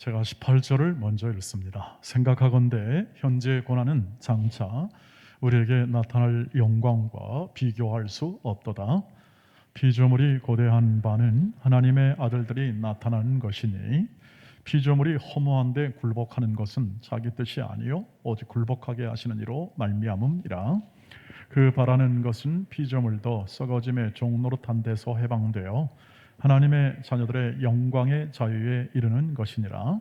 제가 18절을 먼저 읽습니다. 생각하건대 현재의 고난은 장차 우리에게 나타날 영광과 비교할 수 없도다. 피조물이 고대한 바는 하나님의 아들들이 나타나는 것이니 피조물이 허무한데 굴복하는 것은 자기 뜻이 아니요 오직 굴복하게 하시는 이로 말미암음이라. 그 바라는 것은 피조물도 썩어짐의 종노릇한 데서 해방되어 하나님의 자녀들의 영광의 자유에 이르는 것이니라.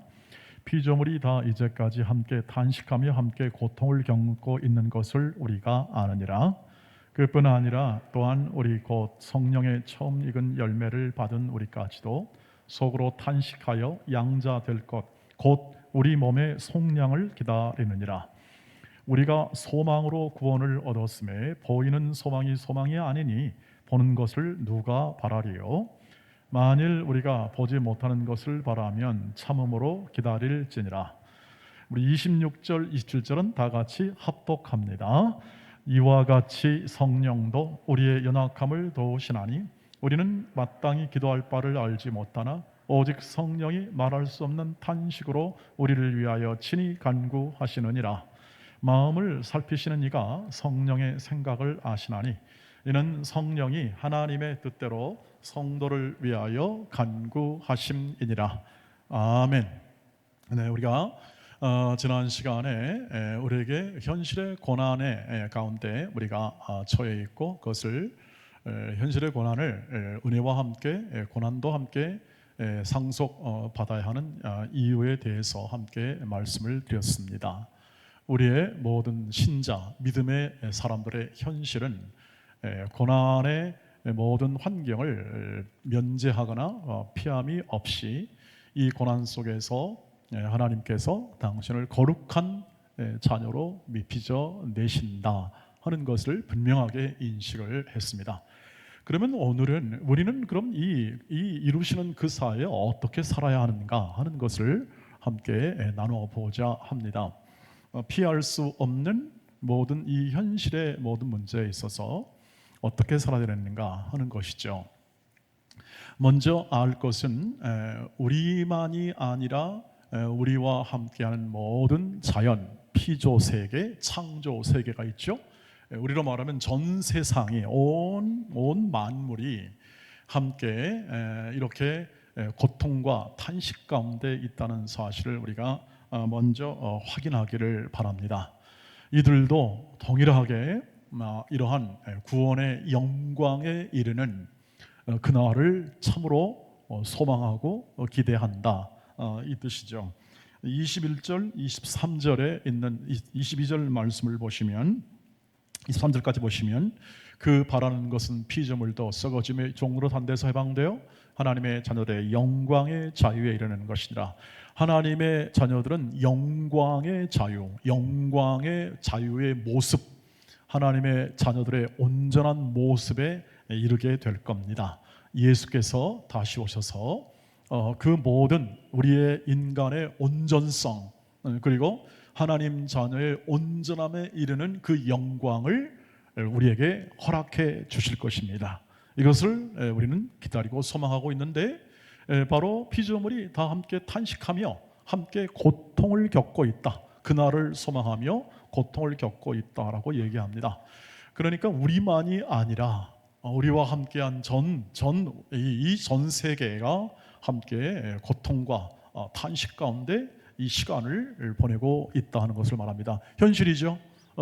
피조물이 다 이제까지 함께 탄식하며 함께 고통을 겪고 있는 것을 우리가 아느니라. 그뿐 아니라 또한 우리 곧 성령의 처음 익은 열매를 받은 우리까지도 속으로 탄식하여 양자 될 것 곧 우리 몸의 속량을 기다리느니라. 우리가 소망으로 구원을 얻었음에 보이는 소망이 소망이 아니니 보는 것을 누가 바라리요? 만일 우리가 보지 못하는 것을 바라면 참음으로 기다릴지니라. 우리 26절, 27절은 다 같이 합독합니다. 이와 같이 성령도 우리의 연약함을 도우시나니 우리는 마땅히 기도할 바를 알지 못하나 오직 성령이 말할 수 없는 탄식으로 우리를 위하여 친히 간구하시느니라. 마음을 살피시는 이가 성령의 생각을 아시나니 이는 성령이 하나님의 뜻대로 성도를 위하여 간구하심이니라. 아멘. 네, 우리가 지난 시간에 우리에게 현실의 고난의 가운데 우리가 처해 있고 그것을 현실의 고난을 은혜와 함께 고난도 함께 상속 받아야 하는 이유에 대해서 함께 말씀을 드렸습니다. 우리의 모든 신자, 믿음의 사람들의 현실은 고난의 모든 환경을 면제하거나 피함이 없이 이 고난 속에서 하나님께서 당신을 거룩한 자녀로 빚어 내신다 하는 것을 분명하게 인식을 했습니다. 그러면 오늘은 우리는 그럼 이 이루시는 그 사회에 어떻게 살아야 하는가 하는 것을 함께 나눠보자 합니다. 피할 수 없는 모든 이 현실의 모든 문제에 있어서 어떻게 살아야 되는가 하는 것이죠. 먼저 알 것은 우리만이 아니라 우리와 함께하는 모든 자연, 피조 세계, 창조 세계가 있죠. 우리로 말하면 전 세상이 온 만물이 함께 이렇게 고통과 탄식 가운데 있다는 사실을 우리가 먼저 확인하기를 바랍니다. 이들도 동일하게 이러한 구원의 영광에 이르는 그날을 참으로 소망하고 기대한다 이 뜻이죠. 21절, 23절에 있는 22절 말씀을 보시면 23절까지 보시면 그 바라는 것은 피조물도 썩어짐의 종로릇한 데서 해방되어 하나님의 자녀들의 영광의 자유에 이르는 것이니라. 하나님의 자녀들은 영광의 자유, 영광의 자유의 모습, 하나님의 자녀들의 온전한 모습에 이르게 될 겁니다. 예수께서 다시 오셔서 그 모든 우리의 인간의 온전성 그리고 하나님 자녀의 온전함에 이르는 그 영광을 우리에게 허락해 주실 것입니다. 이것을 우리는 기다리고 소망하고 있는데 바로 피조물이 다 함께 탄식하며 함께 고통을 겪고 있다. 그날을 소망하며 고통을 겪고 있다라고 얘기합니다. 그러니까 우리만이 아니라 우리와 함께한 이 전 세계가 함께 고통과 탄식 가운데 이 시간을 보내고 있다 하는 것을 말합니다. 현실이죠.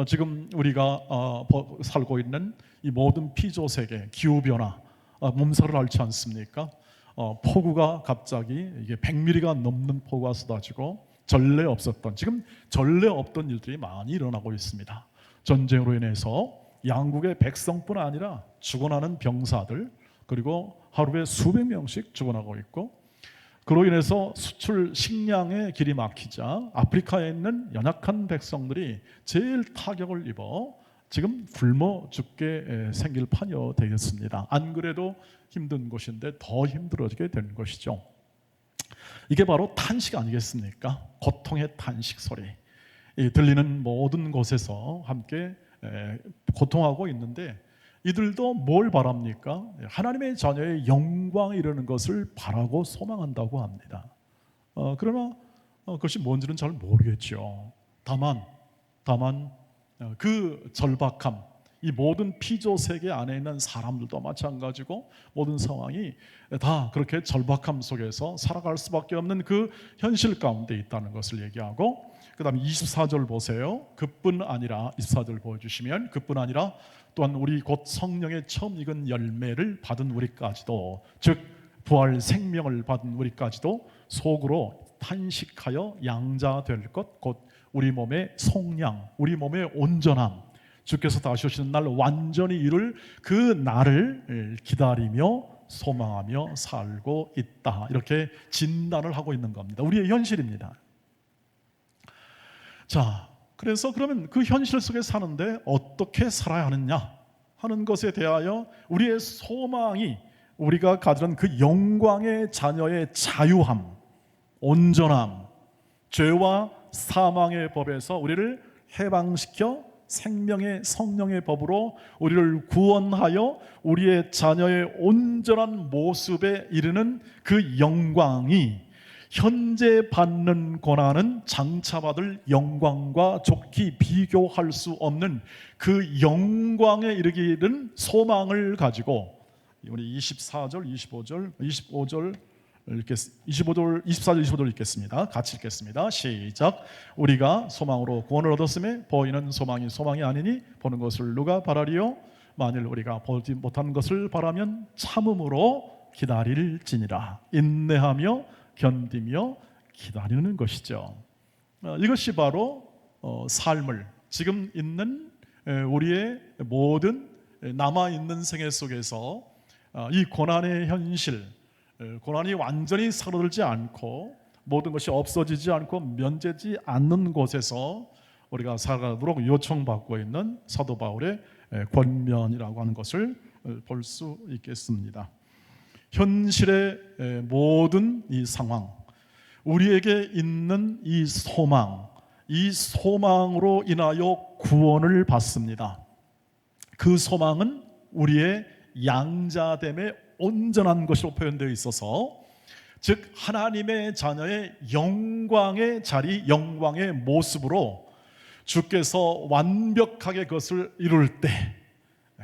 지금 우리가 살고 있는 이 모든 피조 세계, 기후 변화, 몸살을 앓지 않습니까? 폭우가 갑자기 이게 100mm가 넘는 폭우가 쏟아지고 전례 없었던 지금 전례 없던 일들이 많이 일어나고 있습니다. 전쟁으로 인해서 양국의 백성뿐 아니라 죽어나는 병사들 그리고 하루에 수백 명씩 죽어나고 있고 그로 인해서 수출 식량의 길이 막히자 아프리카에 있는 연약한 백성들이 제일 타격을 입어 지금 굶어 죽게 생길 판이어 되겠습니다. 안 그래도 힘든 곳인데 더 힘들어지게 되는 것이죠. 이게 바로 탄식 아니겠습니까? 고통의 탄식 소리. 들리는 모든 곳에서 함께 고통하고 있는데 이들도 뭘 바랍니까? 하나님의 자녀의 영광에 이르는 것을 바라고 소망한다고 합니다. 그러나 그것이 뭔지는 잘 모르겠죠. 다만 그 절박함, 이 모든 피조 세계 안에 있는 사람들도 마찬가지고 모든 상황이 다 그렇게 절박함 속에서 살아갈 수밖에 없는 그 현실 가운데 있다는 것을 얘기하고, 그 다음에 24절 보세요. 그뿐 아니라, 24절 보여주시면, 그뿐 아니라 또한 우리 곧 성령의 처음 익은 열매를 받은 우리까지도, 즉 부활 생명을 받은 우리까지도 속으로 탄식하여 양자될 것, 곧 우리 몸의 속량, 우리 몸의 온전함, 주께서 다시 오시는 날 완전히 이룰 그 날을 기다리며 소망하며 살고 있다, 이렇게 진단을 하고 있는 겁니다. 우리의 현실입니다. 자, 그래서 그러면 그 현실 속에 사는데 어떻게 살아야 하느냐 하는 것에 대하여 우리의 소망이, 우리가 가지는 그 영광의 자녀의 자유함, 온전함, 죄와 사망의 법에서 우리를 해방시켜 생명의 성령의 법으로 우리를 구원하여 우리의 자녀의 온전한 모습에 이르는 그 영광이, 현재 받는 고난은 장차 받을 영광과 좋게 비교할 수 없는 그 영광에 이르기는 소망을 가지고, 우리 24절, 25절 24절, 25절 읽겠습니다. 같이 읽겠습니다. 시작. 우리가 소망으로 구원을 얻었음에 보이는 소망이 소망이 아니니 보는 것을 누가 바라리요? 만일 우리가 보지 못한 것을 바라면 참음으로 기다릴지니라. 인내하며 견디며 기다리는 것이죠. 이것이 바로 삶을, 지금 있는 우리의 모든 남아있는 생애 속에서 이 고난의 현실, 고난이 완전히 사라지지 않고 모든 것이 없어지지 않고 면제지 않는 곳에서 우리가 살아가도록 요청받고 있는 사도 바울의 권면이라고 하는 것을 볼 수 있겠습니다. 현실의 모든 이 상황, 우리에게 있는 이 소망, 이 소망으로 인하여 구원을 받습니다. 그 소망은 우리의 양자됨의 온전한 것으로 표현되어 있어서, 즉 하나님의 자녀의 영광의 자리, 영광의 모습으로 주께서 완벽하게 그것을 이룰 때,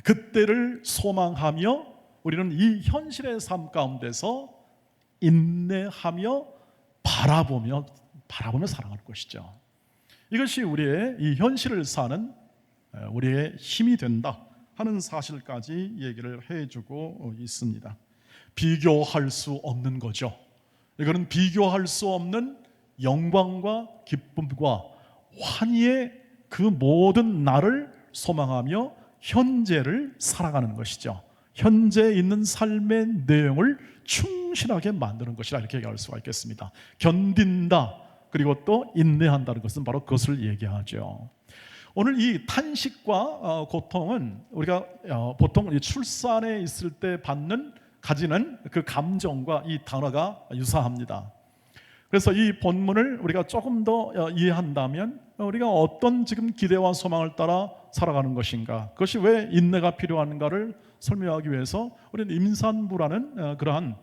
그때를 소망하며 우리는 이 현실의 삶 가운데서 인내하며 바라보며 살아갈 것이죠. 이것이 우리의 이 현실을 사는 우리의 힘이 된다 하는 사실까지 얘기를 해주고 있습니다. 비교할 수 없는 거죠. 이거는 비교할 수 없는 영광과 기쁨과 환희의 그 모든 날을 소망하며 현재를 살아가는 것이죠. 현재 있는 삶의 내용을 충실하게 만드는 것이라, 이렇게 얘기할 수가 있겠습니다. 견딘다, 그리고 또 인내한다는 것은 바로 그것을 얘기하죠. 오늘 이 탄식과 고통은 우리가 보통 출산에 있을 때 가지는 그 감정과 이 단어가 유사합니다. 그래서 이 본문을 우리가 조금 더 이해한다면, 우리가 어떤 지금 기대와 소망을 따라 살아가는 것인가, 그것이 왜 인내가 필요한가를 설명하기 위해서 우리는 임산부라는 그러한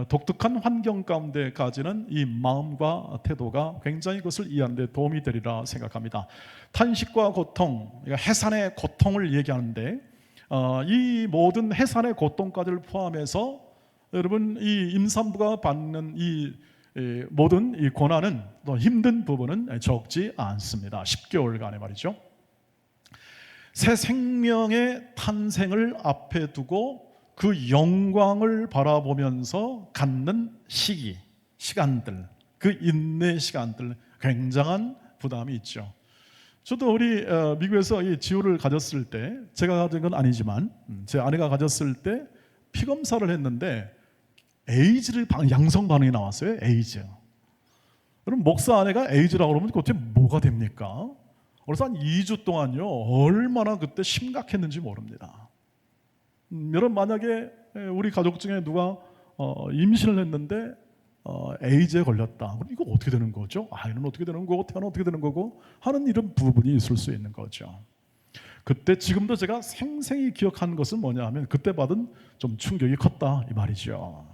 독특한 환경 가운데 가지는 이 마음과 태도가 굉장히 그것을 이해하는 데 도움이 되리라 생각합니다. 탄식과 고통, 해산의 고통을 얘기하는데, 이 모든 해산의 고통까지를 포함해서 여러분, 이 임산부가 받는 이 모든 이 고난은, 또 힘든 부분은 적지 않습니다. 10개월간의 말이죠. 새 생명의 탄생을 앞에 두고 그 영광을 바라보면서 갖는 시간들, 그 인내 시간들, 굉장한 부담이 있죠. 저도 우리 미국에서 이 지우를 가졌을 때, 제가 가진 건 아니지만 제 아내가 가졌을 때 피검사를 했는데 에이즈를 양성 반응이 나왔어요. 에이즈. 그럼 목사 아내가 에이즈라고 그러면 그때 뭐가 됩니까? 그래서 한 2주 동안요, 얼마나 그때 심각했는지 모릅니다. 여러분, 만약에 우리 가족 중에 누가 임신을 했는데 에이즈에 걸렸다, 이거 어떻게 되는 거죠? 아이는 어떻게 되는 거고 태아는 어떻게 되는 거고 하는 이런 부분이 있을 수 있는 거죠. 그때, 지금도 제가 생생히 기억하는 것은 뭐냐 하면, 그때 받은 좀 충격이 컸다 이 말이죠.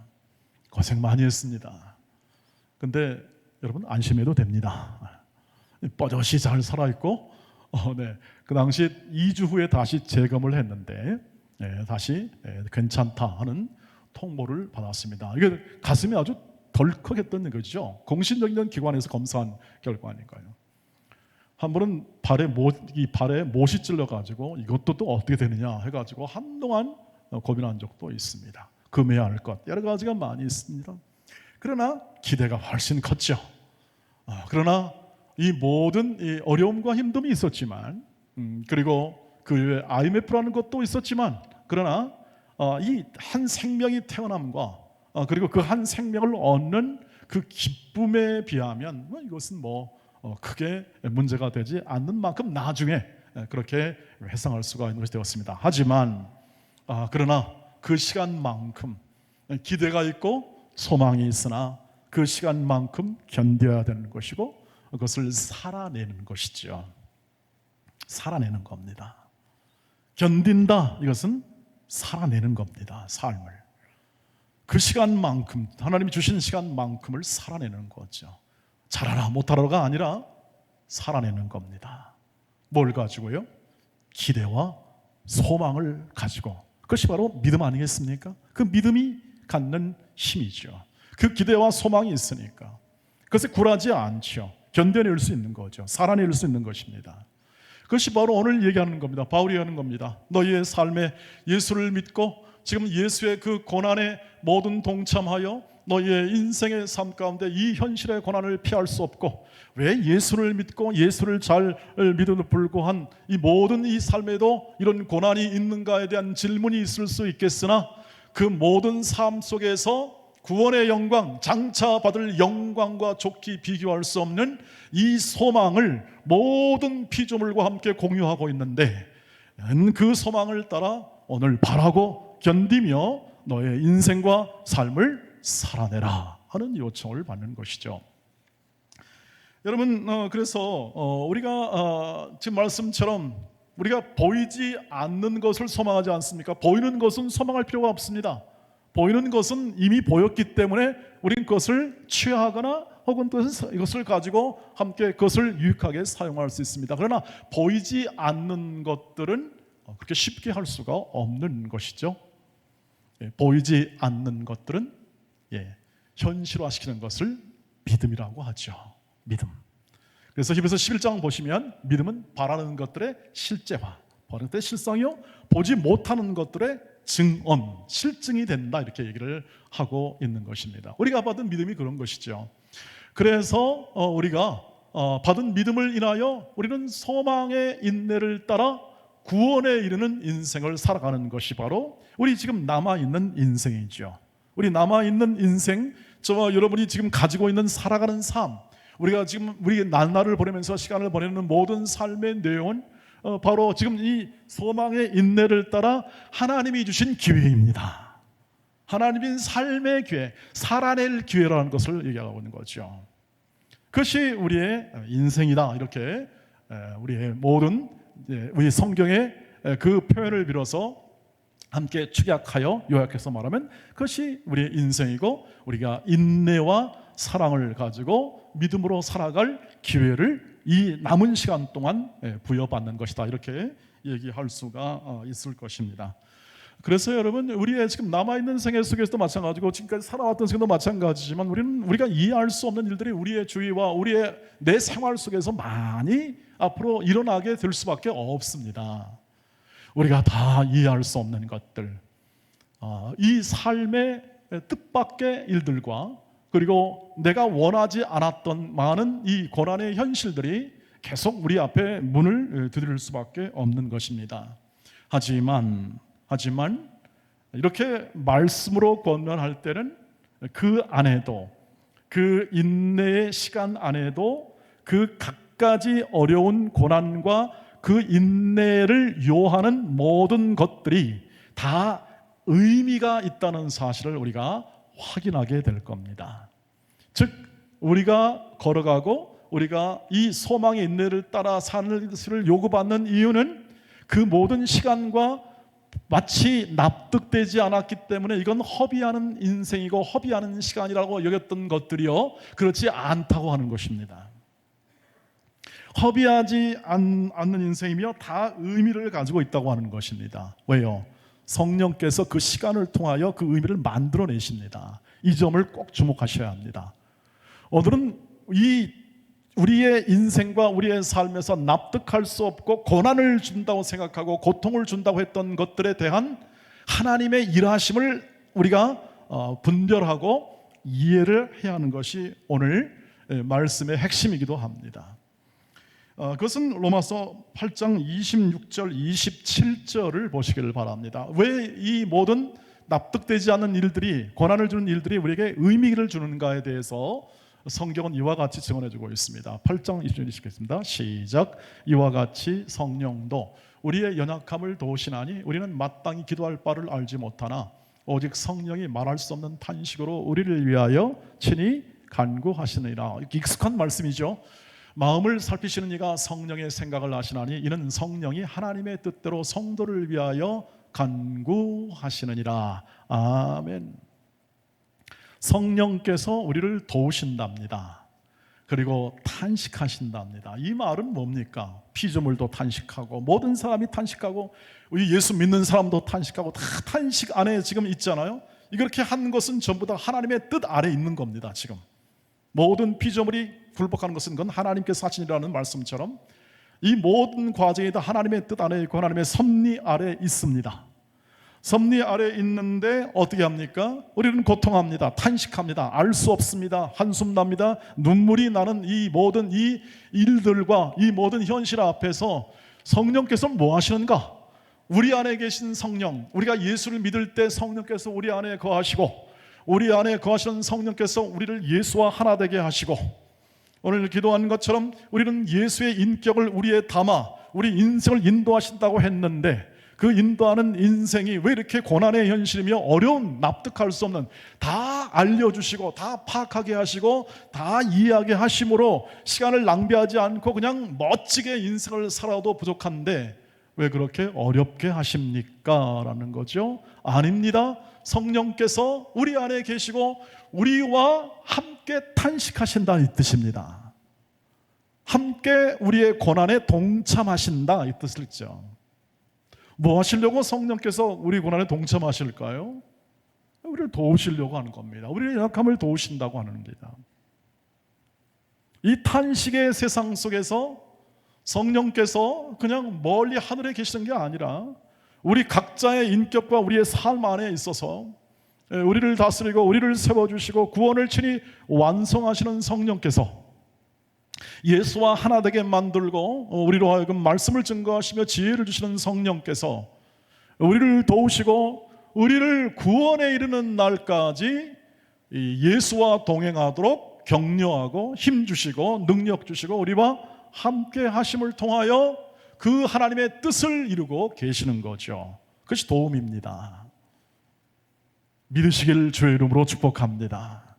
고생 많이 했습니다. 근데 여러분 안심해도 됩니다. 뻗어시 잘 살아있고 그 당시 2주 후에 다시 재검을 했는데 다시 괜찮다 하는 통보를 받았습니다. 이게 가슴이 아주 덜컥했던 거죠. 공신력있는 기관에서 검사한 결과 아닌가요? 한 번은 발에 못이 찔러가지고 이것도 또 어떻게 되느냐 해가지고 한동안 고민한 적도 있습니다. 금해야 할 것 여러 가지가 많이 있습니다. 그러나 기대가 훨씬 컸죠. 그러나 이 모든 이 어려움과 힘듦이 있었지만 그리고 그 외에 IMF라는 것도 있었지만 그러나 이 한 생명이 태어남과 그리고 그 한 생명을 얻는 그 기쁨에 비하면 이것은 크게 문제가 되지 않는 만큼 나중에 그렇게 회상할 수가 있는 것이 되었습니다. 하지만 그러나 그 시간만큼 기대가 있고 소망이 있으나 그 시간만큼 견뎌야 되는 것이고 그것을 살아내는 것이죠. 살아내는 겁니다. 견딘다 이것은 살아내는 겁니다. 삶을 그 시간만큼 하나님이 주신 시간만큼을 살아내는 거죠. 잘하라 못하라가 아니라 살아내는 겁니다. 뭘 가지고요? 기대와 소망을 가지고. 그것이 바로 믿음 아니겠습니까? 그 믿음이 갖는 힘이죠. 그 기대와 소망이 있으니까 그것에 굴하지 않죠. 견뎌낼 수 있는 거죠. 살아낼 수 있는 것입니다. 그것이 바로 오늘 얘기하는 겁니다. 바울이 하는 겁니다. 너희의 삶에 예수를 믿고 지금 예수의 그 고난에 모든 동참하여 너희의 인생의 삶 가운데 이 현실의 고난을 피할 수 없고 왜 예수를 믿고 예수를 잘 믿음에도 불구한 이 모든 이 삶에도 이런 고난이 있는가에 대한 질문이 있을 수 있겠으나 그 모든 삶 속에서 구원의 영광, 장차 받을 영광과 좋게 비교할 수 없는 이 소망을 모든 피조물과 함께 공유하고 있는데 그 소망을 따라 오늘 바라고 견디며 너의 인생과 삶을 살아내라 하는 요청을 받는 것이죠. 여러분 그래서 우리가 지금 말씀처럼 우리가 보이지 않는 것을 소망하지 않습니까? 보이는 것은 소망할 필요가 없습니다. 보이는 것은 이미 보였기 때문에 우리는 그것을 취하거나 혹은 이것을 가지고 함께 그것을 유익하게 사용할 수 있습니다. 그러나 보이지 않는 것들은 그렇게 쉽게 할 수가 없는 것이죠. 보이지 않는 것들은 현실화시키는 것을 믿음이라고 하죠. 믿음. 그래서 히브리서 11장 보시면 믿음은 바라는 것들의 실제화, 바라는 것들의 실상이요 보지 못하는 것들의 증언, 실증이 된다 이렇게 얘기를 하고 있는 것입니다. 우리가 받은 믿음이 그런 것이죠. 그래서 우리가 받은 믿음을 인하여 우리는 소망의 인내를 따라 구원에 이르는 인생을 살아가는 것이 바로 우리 지금 남아있는 인생이죠. 우리 남아있는 인생, 저와 여러분이 지금 가지고 있는 살아가는 삶, 우리가 지금 우리 날날을 보내면서 시간을 보내는 모든 삶의 내용은 바로 지금 이 소망의 인내를 따라 하나님이 주신 기회입니다. 하나님인 삶의 기회, 살아낼 기회라는 것을 얘기하고 있는 거죠. 그것이 우리의 인생이다 이렇게 우리의 모든 우리 성경의 그 표현을 빌어서 함께 축약하여 요약해서 말하면 그것이 우리의 인생이고 우리가 인내와 사랑을 가지고 믿음으로 살아갈 기회를 이 남은 시간 동안 부여받는 것이다 이렇게 얘기할 수가 있을 것입니다. 그래서 여러분 우리의 지금 남아있는 생애 속에서도 마찬가지고 지금까지 살아왔던 생도 마찬가지지만 우리가 이해할 수 없는 일들이 우리의 주위와 우리의 내 생활 속에서 많이 앞으로 일어나게 될 수밖에 없습니다. 우리가 다 이해할 수 없는 것들, 이 삶의 뜻밖의 일들과 그리고 내가 원하지 않았던 많은 이 고난의 현실들이 계속 우리 앞에 문을 두드릴 수밖에 없는 것입니다. 하지만 이렇게 말씀으로 권면할 때는 그 안에도 그 인내의 시간 안에도 그 갖가지 어려운 고난과 그 인내를 요하는 모든 것들이 다 의미가 있다는 사실을 우리가 확인하게 될 겁니다. 즉 우리가 걸어가고 우리가 이 소망의 인내를 따라 사는 것을 요구받는 이유는 그 모든 시간과 마치 납득되지 않았기 때문에 이건 허비하는 인생이고 허비하는 시간이라고 여겼던 것들이요, 그렇지 않다고 하는 것입니다. 허비하지 않는 인생이며 다 의미를 가지고 있다고 하는 것입니다. 왜요? 성령께서 그 시간을 통하여 그 의미를 만들어내십니다. 이 점을 꼭 주목하셔야 합니다. 오늘은 우리의 인생과 우리의 삶에서 납득할 수 없고 고난을 준다고 생각하고 고통을 준다고 했던 것들에 대한 하나님의 일하심을 우리가 분별하고 이해를 해야 하는 것이 오늘 말씀의 핵심이기도 합니다. 그것은 로마서 8장 26절 27절을 보시기를 바랍니다. 왜 이 모든 납득되지 않는 일들이, 고난을 주는 일들이 우리에게 의미를 주는가에 대해서 성경은 이와 같이 증언해주고 있습니다. 8장 20절 읽겠습니다. 시작. 이와 같이 성령도 우리의 연약함을 도우시나니 우리는 마땅히 기도할 바를 알지 못하나 오직 성령이 말할 수 없는 탄식으로 우리를 위하여 친히 간구하시느니라. 익숙한 말씀이죠. 마음을 살피시는 이가 성령의 생각을 아시나니 이는 성령이 하나님의 뜻대로 성도를 위하여 간구하시느니라. 아멘. 성령께서 우리를 도우신답니다. 그리고 탄식하신답니다. 이 말은 뭡니까? 피조물도 탄식하고 모든 사람이 탄식하고 우리 예수 믿는 사람도 탄식하고 다 탄식 안에 지금 있잖아요. 이렇게 한 것은 전부 다 하나님의 뜻 아래 있는 겁니다. 지금 모든 피조물이 굴복하는 것은 그건 하나님께서 하시니라는 말씀처럼 이 모든 과정이 다 하나님의 뜻 안에 있고 하나님의 섭리 아래 있습니다. 섭리 아래 있는데 어떻게 합니까? 우리는 고통합니다. 탄식합니다. 알 수 없습니다. 한숨 납니다. 눈물이 나는 이 모든 이 일들과 이 모든 현실 앞에서 성령께서 뭐 하시는가? 우리 안에 계신 성령, 우리가 예수를 믿을 때 성령께서 우리 안에 거하시고 우리 안에 거하시는 성령께서 우리를 예수와 하나 되게 하시고 오늘 기도하는 것처럼 우리는 예수의 인격을 우리에 담아 우리 인생을 인도하신다고 했는데 그 인도하는 인생이 왜 이렇게 고난의 현실이며 어려운, 납득할 수 없는, 다 알려주시고 다 파악하게 하시고 다 이해하게 하심으로 시간을 낭비하지 않고 그냥 멋지게 인생을 살아도 부족한데 왜 그렇게 어렵게 하십니까? 라는 거죠. 아닙니다. 성령께서 우리 안에 계시고 우리와 함께 탄식하신다 이 뜻입니다. 함께 우리의 고난에 동참하신다 이 뜻이죠. 뭐 하시려고 성령께서 우리 고난에 동참하실까요? 우리를 도우시려고 하는 겁니다. 우리의 연약함을 도우신다고 하는 겁니다. 이 탄식의 세상 속에서 성령께서 그냥 멀리 하늘에 계시는 게 아니라 우리 각자의 인격과 우리의 삶 안에 있어서 우리를 다스리고 우리를 세워주시고 구원을 친히 완성하시는 성령께서 예수와 하나 되게 만들고 우리로 하여금 말씀을 증거하시며 지혜를 주시는 성령께서 우리를 도우시고 우리를 구원에 이르는 날까지 예수와 동행하도록 격려하고 힘 주시고 능력 주시고 우리와 함께 하심을 통하여 그 하나님의 뜻을 이루고 계시는 거죠. 그것이 도움입니다. 믿으시길 주의 이름으로 축복합니다.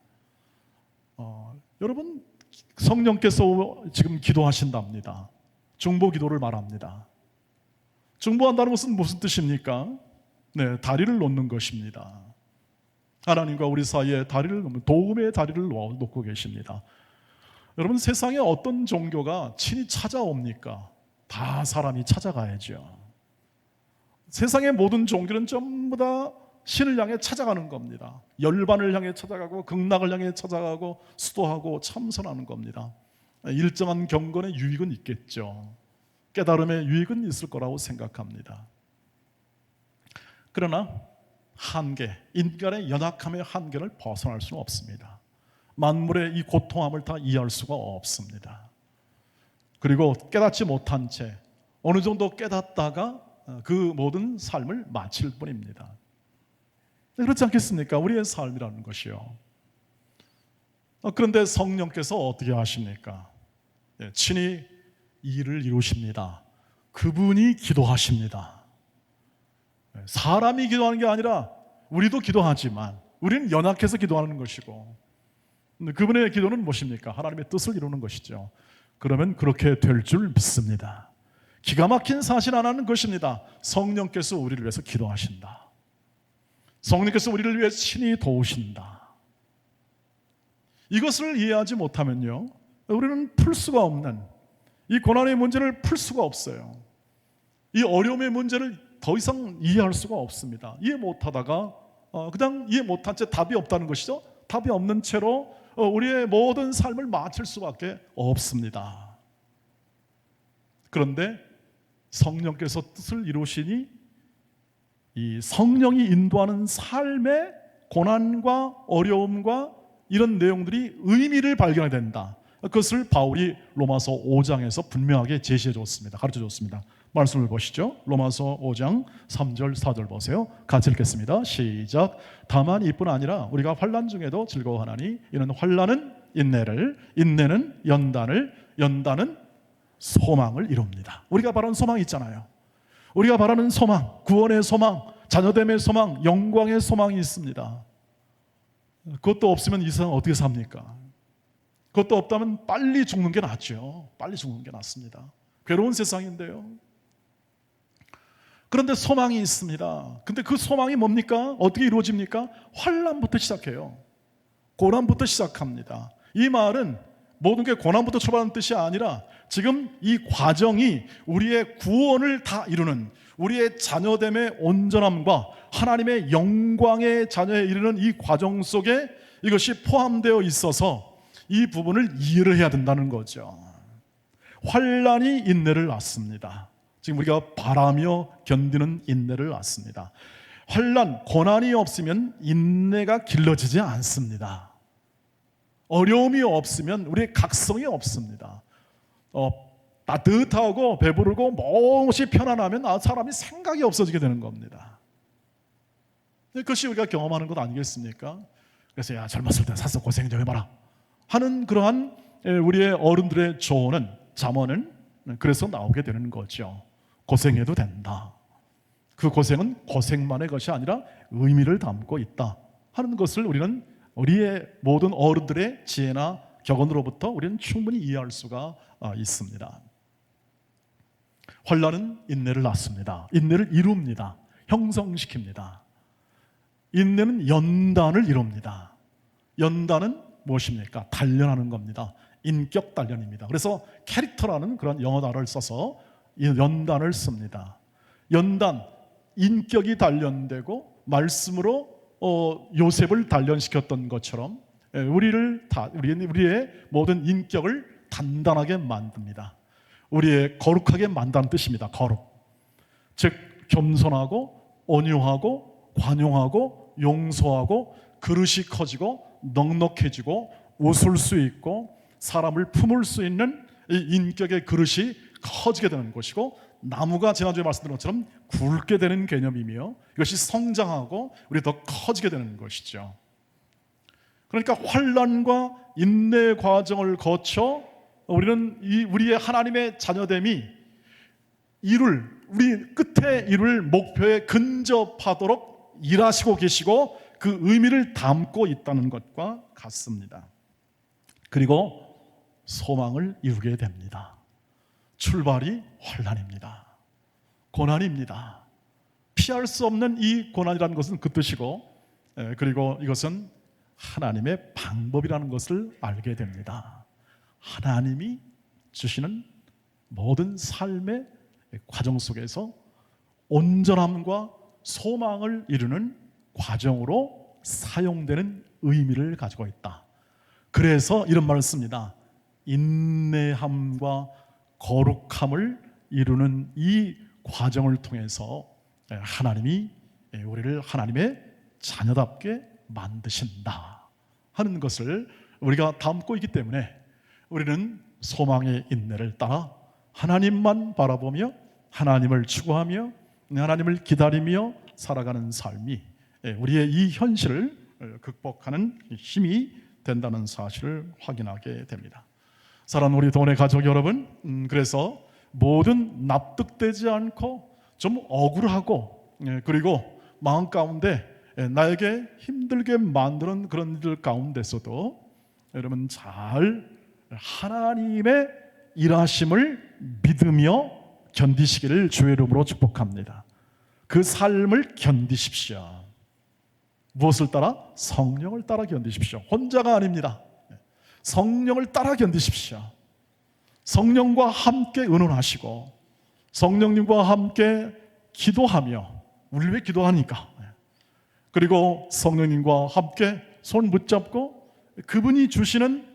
여러분 성령께서 지금 기도하신답니다. 중보 기도를 말합니다. 중보한다는 것은 무슨 뜻입니까? 네, 다리를 놓는 것입니다. 하나님과 우리 사이에 다리를 놓는, 도움의 다리를 놓고 계십니다. 여러분 세상에 어떤 종교가 친히 찾아옵니까? 다 사람이 찾아가야죠. 세상의 모든 종교는 전부 다 신을 향해 찾아가는 겁니다. 열반을 향해 찾아가고 극락을 향해 찾아가고 수도하고 참선하는 겁니다. 일정한 경건의 유익은 있겠죠. 깨달음의 유익은 있을 거라고 생각합니다. 그러나 한계, 인간의 연약함의 한계를 벗어날 수는 없습니다. 만물의 이 고통함을 다 이해할 수가 없습니다. 그리고 깨닫지 못한 채 어느 정도 깨닫다가 그 모든 삶을 마칠 뿐입니다. 그렇지 않겠습니까? 우리의 삶이라는 것이요. 그런데 성령께서 어떻게 하십니까? 친히 일을 이루십니다. 그분이 기도하십니다. 사람이 기도하는 게 아니라 우리도 기도하지만 우리는 연약해서 기도하는 것이고 그분의 기도는 무엇입니까? 하나님의 뜻을 이루는 것이죠. 그러면 그렇게 될 줄 믿습니다. 기가 막힌 사실 하나는 것입니다. 성령께서 우리를 위해서 기도하신다. 성령께서 우리를 위해 친히 도우신다. 이것을 이해하지 못하면요, 우리는 풀 수가 없는, 이 고난의 문제를 풀 수가 없어요. 이 어려움의 문제를 더 이상 이해할 수가 없습니다. 이해 못하다가 그냥 이해 못한 채 답이 없다는 것이죠. 답이 없는 채로 우리의 모든 삶을 마칠 수밖에 없습니다. 그런데 성령께서 뜻을 이루시니 이 성령이 인도하는 삶의 고난과 어려움과 이런 내용들이 의미를 발견하게 된다. 그것을 바울이 로마서 5장에서 분명하게 제시해 줬습니다. 가르쳐 줬습니다. 말씀을 보시죠. 로마서 5장 3절 4절 보세요. 같이 읽겠습니다. 시작. 다만 이뿐 아니라 우리가 환난 중에도 즐거워하나니 이는 환난은 인내를, 인내는 연단을, 연단은 소망을 이룹니다. 우리가 바라는 소망이 있잖아요. 우리가 바라는 소망, 구원의 소망, 자녀됨의 소망, 영광의 소망이 있습니다. 그것도 없으면 이 세상 어떻게 삽니까? 그것도 없다면 빨리 죽는 게 낫죠. 빨리 죽는 게 낫습니다. 괴로운 세상인데요. 그런데 소망이 있습니다. 근데 그 소망이 뭡니까? 어떻게 이루어집니까? 환난부터 시작해요. 고난부터 시작합니다. 이 말은 모든 게 고난부터 출발하는 뜻이 아니라 지금 이 과정이 우리의 구원을 다 이루는, 우리의 자녀됨의 온전함과 하나님의 영광의 자녀에 이르는 이 과정 속에 이것이 포함되어 있어서 이 부분을 이해를 해야 된다는 거죠. 환난이 인내를 낳습니다. 지금 우리가 바라며 견디는 인내를 낳습니다. 환난, 고난이 없으면 인내가 길러지지 않습니다. 어려움이 없으면 우리의 각성이 없습니다. 따뜻하고 배부르고 무엇이 편안하면 사람이 생각이 없어지게 되는 겁니다. 그것이 우리가 경험하는 것 아니겠습니까? 그래서 야, 젊었을 때 사서 고생 좀 해봐라 하는 그러한 우리의 어른들의 조언은, 잠언은 그래서 나오게 되는 거죠. 고생해도 된다. 그 고생은 고생만의 것이 아니라 의미를 담고 있다 하는 것을 우리는 우리의 모든 어른들의 지혜나 격언으로부터 우리는 충분히 이해할 수가 있습니다. 환난은 인내를 낳습니다. 인내를 이룹니다. 형성시킵니다. 인내는 연단을 이룹니다. 연단은 무엇입니까? 단련하는 겁니다. 인격 단련입니다. 그래서 캐릭터라는 그런 영어 단어를 써서 연단을 씁니다. 연단, 인격이 단련되고 말씀으로 요셉을 단련시켰던 것처럼 우리의 모든 인격을 단단하게 만듭니다. 우리의 거룩하게 만든다는 뜻입니다. 거룩, 즉 겸손하고 온유하고 관용하고 용서하고 그릇이 커지고 넉넉해지고 웃을 수 있고 사람을 품을 수 있는 이 인격의 그릇이 커지게 되는 것이고, 나무가 지난주에 말씀드린 것처럼 굵게 되는 개념이며 이것이 성장하고 우리 더 커지게 되는 것이죠. 그러니까 환난과 인내 과정을 거쳐 우리는 우리의 하나님의 자녀됨이 우리 끝에 이룰 목표에 근접하도록 일하시고 계시고 그 의미를 담고 있다는 것과 같습니다. 그리고 소망을 이루게 됩니다. 출발이 환난입니다. 고난입니다. 피할 수 없는 이 고난이라는 것은 그 뜻이고, 그리고 이것은 하나님의 방법이라는 것을 알게 됩니다. 하나님이 주시는 모든 삶의 과정 속에서 온전함과 소망을 이루는 과정으로 사용되는 의미를 가지고 있다. 그래서 이런 말을 씁니다. 인내함과 거룩함을 이루는 이 과정을 통해서 하나님이 우리를 하나님의 자녀답게 만드신다 하는 것을 우리가 담고 있기 때문에 우리는 소망의 인내를 따라 하나님만 바라보며 하나님을 추구하며 하나님을 기다리며 살아가는 삶이 우리의 이 현실을 극복하는 힘이 된다는 사실을 확인하게 됩니다. 사랑하는 우리 동네 가족 여러분, 그래서 모든 납득되지 않고 좀 억울하고 그리고 마음 가운데 나에게 힘들게 만드는 그런 일들 가운데서도 여러분 잘 하나님의 일하심을 믿으며 견디시기를 주의 이름으로 축복합니다. 그 삶을 견디십시오. 무엇을 따라? 성령을 따라 견디십시오. 혼자가 아닙니다. 성령을 따라 견디십시오. 성령과 함께 의논하시고 성령님과 함께 기도하며, 우리 왜 기도하니까, 그리고 성령님과 함께 손 붙잡고 그분이 주시는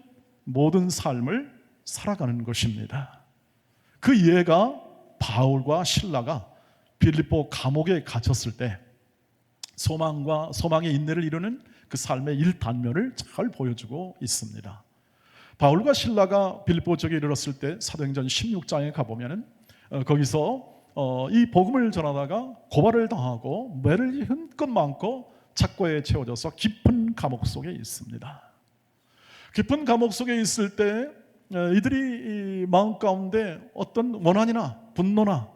모든 삶을 살아가는 것입니다. 그 이해가 바울과 실라가 빌립보 감옥에 갇혔을 때 소망과 소망의 인내를 이루는 그 삶의 일단면을 잘 보여주고 있습니다. 바울과 실라가 빌립보 쪽에 이르렀을 때 사도행전 16장에 가보면 거기서 이 복음을 전하다가 고발을 당하고 매를 힘껏 많고 착고에 채워져서 깊은 감옥 속에 있습니다. 깊은 감옥 속에 있을 때 이들이 이 마음 가운데 어떤 원한이나 분노나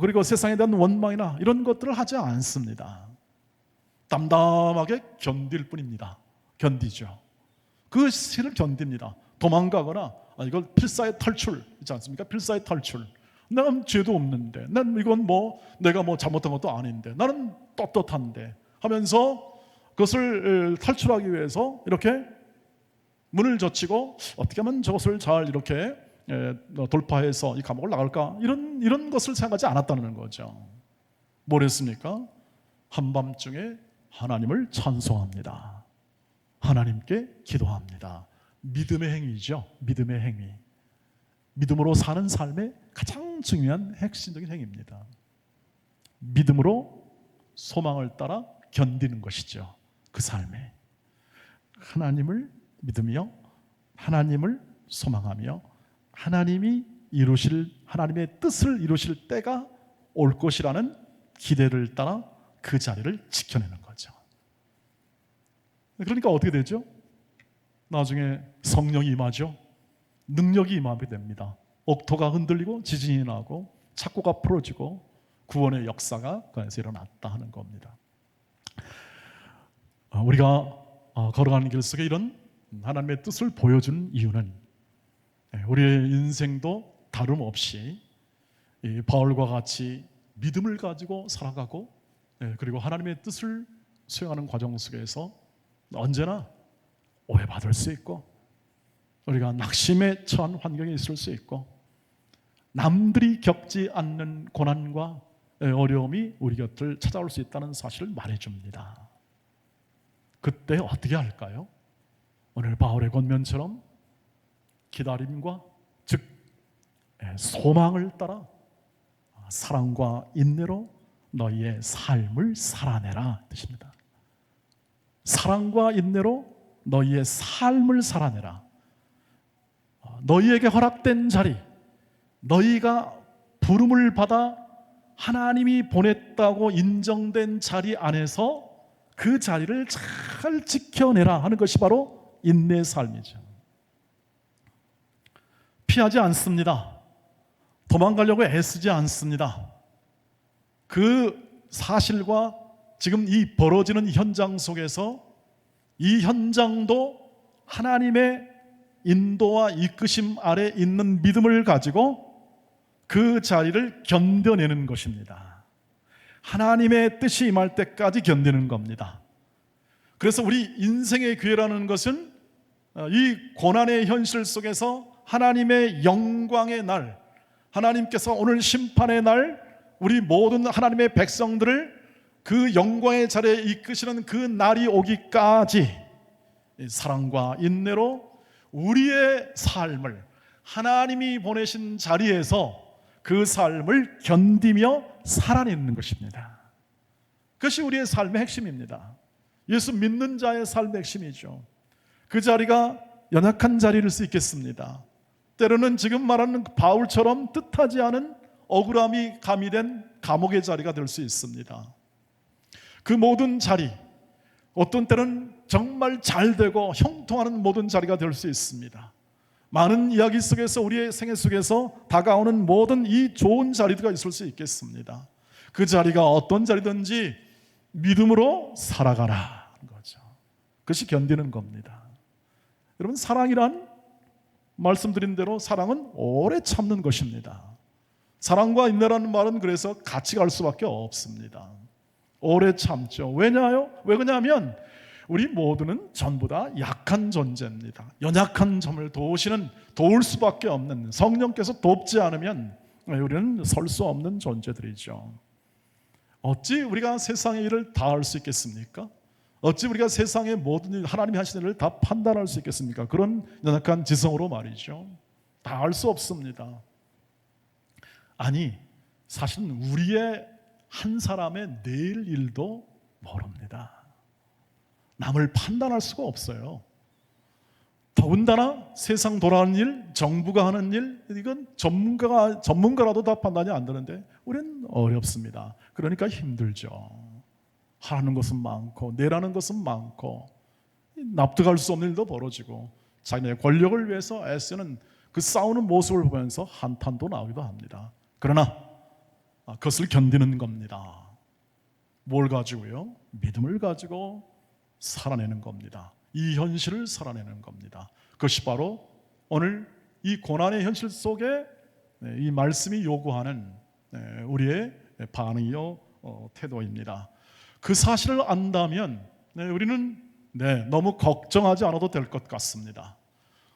그리고 세상에 대한 원망이나 이런 것들을 하지 않습니다. 담담하게 견딜 뿐입니다. 견디죠. 그 시를 견딥니다. 도망가거나 이걸 필사의 탈출 있지 않습니까? 필사의 탈출. 난 죄도 없는데, 난 이건 내가 잘못한 것도 아닌데, 나는 떳떳한데 하면서 그것을 탈출하기 위해서 이렇게 문을 젖히고 어떻게 하면 저것을 잘 이렇게 돌파해서 이 감옥을 나갈까, 이런 것을 생각하지 않았다는 거죠. 뭘 했습니까? 한밤중에 하나님을 찬송합니다. 하나님께 기도합니다. 믿음의 행위죠. 믿음의 행위. 믿음으로 사는 삶의 가장 중요한 핵심적인 행위입니다. 믿음으로 소망을 따라 견디는 것이죠. 그 삶에 하나님을 믿으며 하나님을 소망하며 하나님이 이루실, 하나님의 뜻을 이루실 때가 올 것이라는 기대를 따라 그 자리를 지켜내는 거죠. 그러니까 어떻게 되죠? 나중에 성령이 임하죠. 능력이 임하게 됩니다. 옥토가 흔들리고 지진이 나고 착고가 풀어지고 구원의 역사가 그 안에서 일어났다 하는 겁니다. 우리가 걸어가는 길 속에 이런 하나님의 뜻을 보여주는 이유는 우리의 인생도 다름없이 바울과 같이 믿음을 가지고 살아가고 그리고 하나님의 뜻을 수행하는 과정 속에서 언제나 오해받을 수 있고 우리가 낙심에 처한 환경에 있을 수 있고 남들이 겪지 않는 고난과 어려움이 우리 곁을 찾아올 수 있다는 사실을 말해줍니다. 그때 어떻게 할까요? 오늘 바울의 권면처럼 기다림과 즉 소망을 따라 사랑과 인내로 너희의 삶을 살아내라 뜻입니다. 사랑과 인내로 너희의 삶을 살아내라. 너희에게 허락된 자리, 너희가 부름을 받아 하나님이 보냈다고 인정된 자리 안에서 그 자리를 잘 지켜내라 하는 것이 바로 인내의 삶이죠. 피하지 않습니다. 도망가려고 애쓰지 않습니다. 그 사실과 지금 이 벌어지는 현장 속에서 이 현장도 하나님의 인도와 이끄심 아래 있는 믿음을 가지고 그 자리를 견뎌내는 것입니다. 하나님의 뜻이 임할 때까지 견디는 겁니다. 그래서 우리 인생의 기회라는 것은 이 고난의 현실 속에서 하나님의 영광의 날, 하나님께서 오늘 심판의 날 우리 모든 하나님의 백성들을 그 영광의 자리에 이끄시는 그 날이 오기까지 사랑과 인내로 우리의 삶을 하나님이 보내신 자리에서 그 삶을 견디며 살아내는 것입니다. 그것이 우리의 삶의 핵심입니다. 예수 믿는 자의 삶의 핵심이죠. 그 자리가 연약한 자리일 수 있겠습니다. 때로는 지금 말하는 바울처럼 뜻하지 않은 억울함이 가미된 감옥의 자리가 될 수 있습니다. 그 모든 자리, 어떤 때는 정말 잘되고 형통하는 모든 자리가 될 수 있습니다. 많은 이야기 속에서 우리의 생애 속에서 다가오는 모든 이 좋은 자리가 있을 수 있겠습니다. 그 자리가 어떤 자리든지 믿음으로 살아가라 하는 거죠. 그것이 견디는 겁니다. 여러분, 사랑이란 말씀드린 대로 사랑은 오래 참는 것입니다. 사랑과 인내라는 말은 그래서 같이 갈 수밖에 없습니다. 오래 참죠. 왜 그러냐면 우리 모두는 전부 다 약한 존재입니다. 연약한 점을 도울 수밖에 없는, 성령께서 돕지 않으면 우리는 설 수 없는 존재들이죠. 어찌 우리가 세상의 일을 다 할 수 있겠습니까? 어찌 우리가 세상의 모든 일, 하나님이 하시는 일을 다 판단할 수 있겠습니까? 그런 연약한 지성으로 말이죠. 다 알 수 없습니다. 아니, 사실은 우리의 한 사람의 내일 일도 모릅니다. 남을 판단할 수가 없어요. 더군다나 세상 돌아가는 일, 정부가 하는 일, 이건 전문가라도 다 판단이 안 되는데 우리는 어렵습니다. 그러니까 힘들죠. 하라는 것은 많고 내라는 것은 많고 납득할 수 없는 일도 벌어지고 자기네 권력을 위해서 애쓰는 그 싸우는 모습을 보면서 한탄도 나오기도 합니다. 그러나 그것을 견디는 겁니다. 뭘 가지고요? 믿음을 가지고 살아내는 겁니다. 이 현실을 살아내는 겁니다. 그것이 바로 오늘 이 고난의 현실 속에 이 말씀이 요구하는 우리의 반응이요 태도입니다. 그 사실을 안다면 우리는 너무 걱정하지 않아도 될 것 같습니다.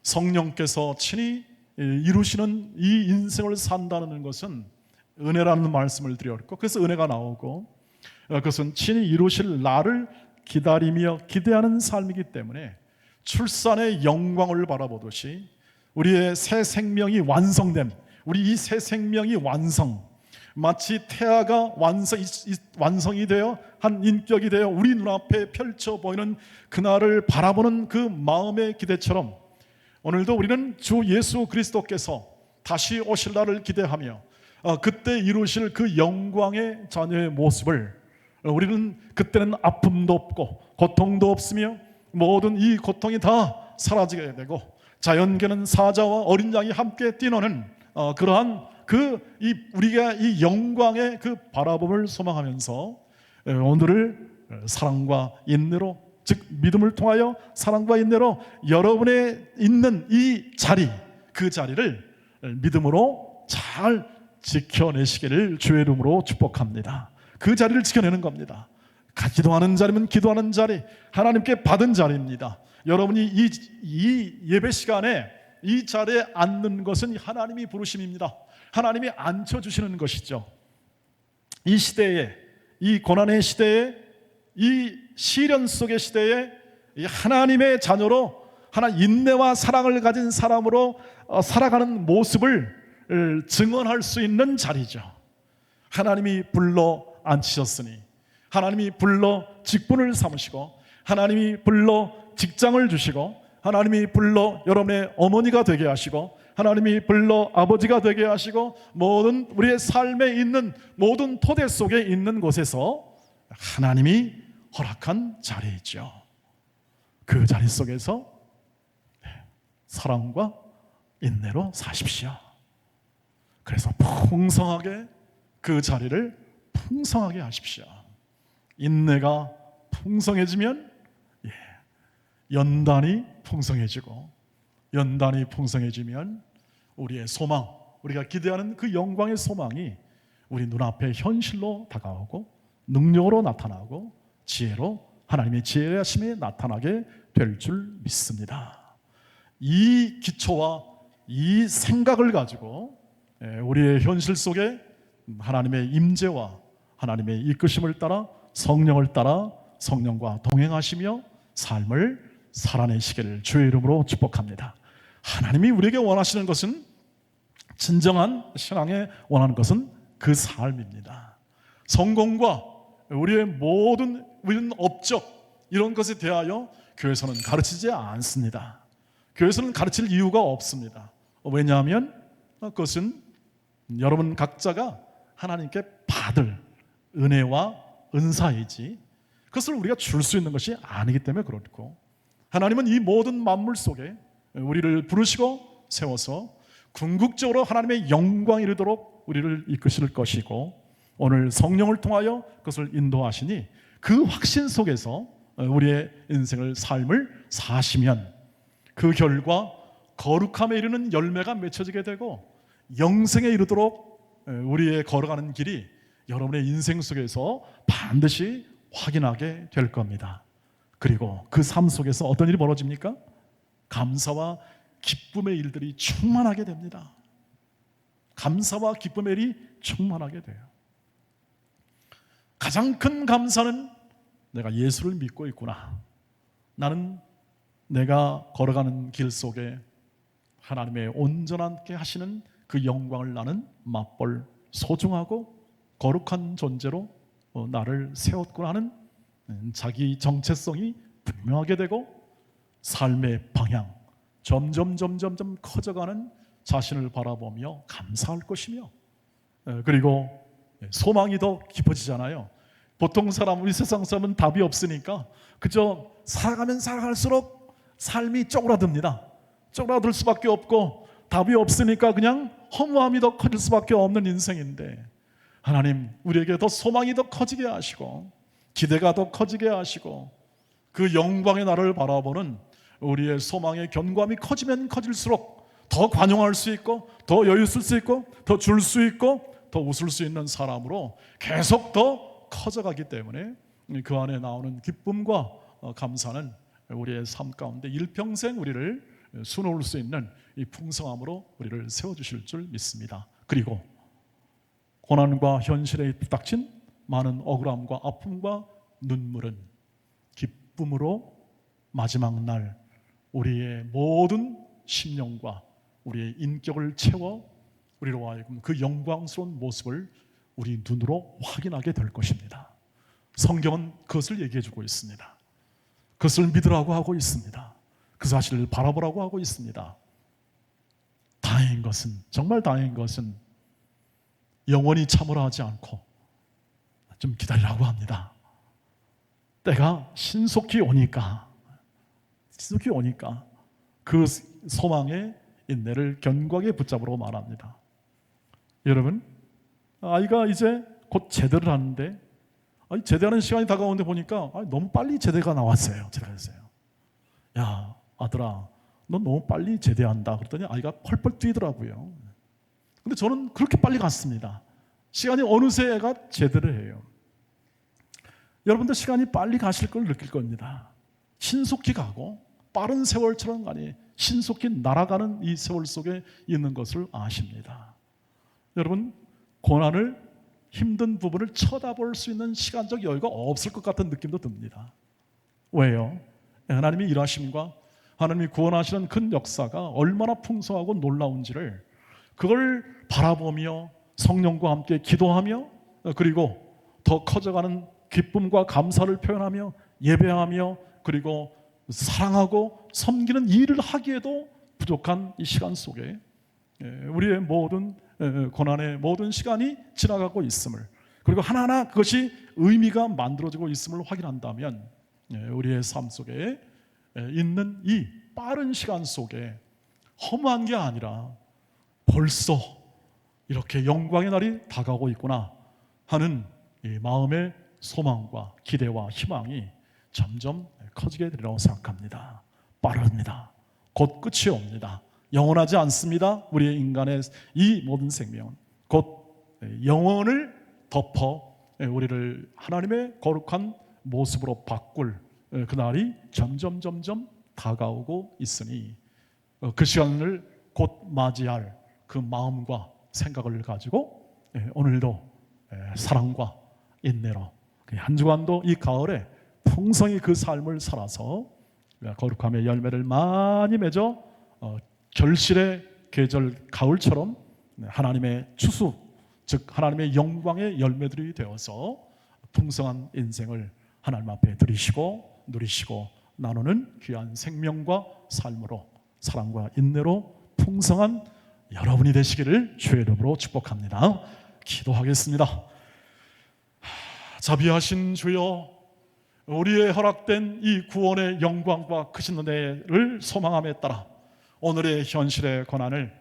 성령께서 친히 이루시는 이 인생을 산다는 것은 은혜라는 말씀을 드렸고, 그래서 은혜가 나오고, 그것은 친히 이루실 나를 기다리며 기대하는 삶이기 때문에 출산의 영광을 바라보듯이 우리의 새 생명이 완성됨, 우리 이 새 생명이 마치 태아가 완성이 되어 한 인격이 되어 우리 눈앞에 펼쳐 보이는 그날을 바라보는 그 마음의 기대처럼 오늘도 우리는 주 예수 그리스도께서 다시 오실 날을 기대하며 그때 이루실 그 영광의 자녀의 모습을 우리는 그때는 아픔도 없고 고통도 없으며 모든 이 고통이 다 사라지게 되고 자연계는 사자와 어린 양이 함께 뛰노는 그러한 우리가 이 영광의 그 바라봄을 소망하면서 오늘을 사랑과 인내로, 즉 믿음을 통하여 사랑과 인내로 여러분의 있는 이 자리, 그 자리를 믿음으로 잘 지켜내시기를 주의 이름으로 축복합니다. 그 자리를 지켜내는 겁니다. 기도하는 자리면 기도하는 자리, 하나님께 받은 자리입니다. 여러분이 이 예배 시간에 이 자리에 앉는 것은 하나님이 부르심입니다. 하나님이 앉혀주시는 것이죠. 이 시대에, 이 고난의 시대에, 이 시련 속의 시대에 하나님의 자녀로 인내와 사랑을 가진 사람으로 살아가는 모습을 증언할 수 있는 자리죠. 하나님이 불러 앉히셨으니, 하나님이 불러 직분을 삼으시고, 하나님이 불러 직장을 주시고, 하나님이 불러 여러분의 어머니가 되게 하시고, 하나님이 불러 아버지가 되게 하시고, 모든 우리의 삶에 있는 모든 토대 속에 있는 곳에서 하나님이 허락한 자리이죠. 그 자리 속에서 사랑과 인내로 사십시오. 그래서 풍성하게 그 자리를 풍성하게 하십시오. 인내가 풍성해지면 연단이 풍성해지고, 연단이 풍성해지면 우리의 소망, 우리가 기대하는 그 영광의 소망이 우리 눈앞에 현실로 다가오고 능력으로 나타나고 지혜로, 하나님의 지혜하심에 나타나게 될 줄 믿습니다. 이 기초와 이 생각을 가지고 우리의 현실 속에 하나님의 임재와 하나님의 이끄심을 따라 성령을 따라 성령과 동행하시며 삶을 살아내시기를 주의 이름으로 축복합니다. 하나님이 우리에게 원하시는 것은, 진정한 신앙에 원하는 것은 그 삶입니다. 성공과 우리의 모든 업적, 이런 것에 대하여 교회에서는 가르치지 않습니다. 교회에서는 가르칠 이유가 없습니다. 왜냐하면 그것은 여러분 각자가 하나님께 받을 은혜와 은사이지 그것을 우리가 줄 수 있는 것이 아니기 때문에 그렇고, 하나님은 이 모든 만물 속에 우리를 부르시고 세워서 궁극적으로 하나님의 영광이 이르도록 우리를 이끄실 것이고, 오늘 성령을 통하여 그것을 인도하시니 그 확신 속에서 우리의 인생을, 삶을 사시면 그 결과 거룩함에 이르는 열매가 맺혀지게 되고 영생에 이르도록 우리의 걸어가는 길이 여러분의 인생 속에서 반드시 확인하게 될 겁니다. 그리고 그 삶 속에서 어떤 일이 벌어집니까? 감사와 기쁨의 일들이 충만하게 됩니다. 감사와 기쁨의 일이 충만하게 돼요. 가장 큰 감사는 내가 예수를 믿고 있구나. 나는 내가 걸어가는 길 속에 하나님의 온전하게 하시는 그 영광을 나는 맛볼 소중하고 거룩한 존재로 나를 세웠구나 하는 자기 정체성이 분명하게 되고 삶의 방향 점점 커져가는 자신을 바라보며 감사할 것이며, 그리고 소망이 더 깊어지잖아요. 보통 사람, 우리 세상 사람은 답이 없으니까 그저 살아가면 살아갈수록 삶이 쪼그라듭니다. 쪼그라들 수밖에 없고 답이 없으니까 그냥 허무함이 더 커질 수밖에 없는 인생인데, 하나님 우리에게 더 소망이 더 커지게 하시고 기대가 더 커지게 하시고 그 영광의 나를 바라보는 우리의 소망의 견고함이 커지면 커질수록 더 관용할 수 있고 더 여유 쓸 수 있고 더 줄 수 있고 더 웃을 수 있는 사람으로 계속 더 커져가기 때문에 그 안에 나오는 기쁨과 감사는 우리의 삶 가운데 일평생 우리를 수놓을 수 있는 이 풍성함으로 우리를 세워주실 줄 믿습니다. 그리고 고난과 현실에 부닥친 많은 억울함과 아픔과 눈물은 기쁨으로 마지막 날 우리의 모든 심령과 우리의 인격을 채워 우리로 하여금 그 영광스러운 모습을 우리 눈으로 확인하게 될 것입니다. 성경은 그것을 얘기해주고 있습니다. 그것을 믿으라고 하고 있습니다. 그 사실을 바라보라고 하고 있습니다. 다행인 것은, 정말 다행인 것은 영원히 참으라 하지 않고 좀 기다리라고 합니다. 때가 신속히 오니까 그 소망의 인내를 견고하게 붙잡으라고 말합니다. 여러분, 아이가 이제 곧 제대를 하는데, 제대하는 시간이 다가오는데 보니까 너무 빨리 제대가 나왔어요. 야, 아들아, 너 너무 빨리 제대한다. 그랬더니 아이가 펄펄 뛰더라고요. 근데 저는 그렇게 빨리 갔습니다. 시간이 어느새 애가 제대를 해요. 여러분들 시간이 빨리 가실 걸 느낄 겁니다. 신속히 가고 빠른 세월처럼 가니 신속히 날아가는 이 세월 속에 있는 것을 아십니다. 여러분, 고난을, 힘든 부분을 쳐다볼 수 있는 시간적 여유가 없을 것 같은 느낌도 듭니다. 왜요? 하나님의 일하심과 하나님이 구원하시는 큰 역사가 얼마나 풍성하고 놀라운지를 그걸 바라보며 성령과 함께 기도하며, 그리고 더 커져가는 기쁨과 감사를 표현하며 예배하며, 그리고 사랑하고 섬기는 일을 하기에도 부족한 이 시간 속에 우리의 모든 고난의 모든 시간이 지나가고 있음을, 그리고 하나하나 그것이 의미가 만들어지고 있음을 확인한다면 우리의 삶 속에 있는 이 빠른 시간 속에 허무한 게 아니라 벌써 이렇게 영광의 날이 다가오고 있구나 하는 이 마음의 소망과 기대와 희망이 점점 커지게 되리라고 생각합니다. 빠릅니다. 곧 끝이 옵니다. 영원하지 않습니다. 우리의 인간의 이 모든 생명은 곧 영원을 덮어 우리를 하나님의 거룩한 모습으로 바꿀 그날이 점점 다가오고 있으니 그 시간을 곧 맞이할 그 마음과 생각을 가지고 오늘도 사랑과 인내로 한 주간도 이 가을에 풍성히 그 삶을 살아서 거룩함의 열매를 많이 맺어 결실의 계절 가을처럼 하나님의 추수, 즉 하나님의 영광의 열매들이 되어서 풍성한 인생을 하나님 앞에 드리시고 누리시고 나누는 귀한 생명과 삶으로 사랑과 인내로 풍성한 여러분이 되시기를 주의 이름으로 축복합니다. 기도하겠습니다. 자비하신 주여, 우리의 허락된 이 구원의 영광과 크신 은혜를 소망함에 따라 오늘의 현실의 고난을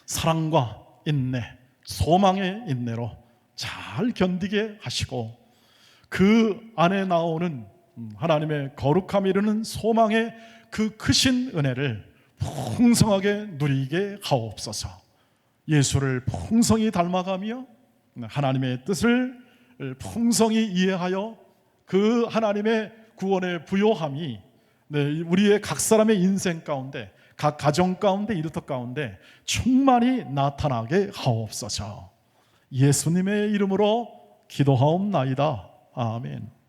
사랑과 인내, 소망의 인내로 잘 견디게 하시고 그 안에 나오는 하나님의 거룩함이 이르는 소망의 그 크신 은혜를 풍성하게 누리게 하옵소서. 예수를 풍성히 닮아가며 하나님의 뜻을 풍성히 이해하여 그 하나님의 구원의 부요함이 우리의 각 사람의 인생 가운데, 각 가정 가운데, 일터 가운데 충만히 나타나게 하옵소서. 예수님의 이름으로 기도하옵나이다. 아멘.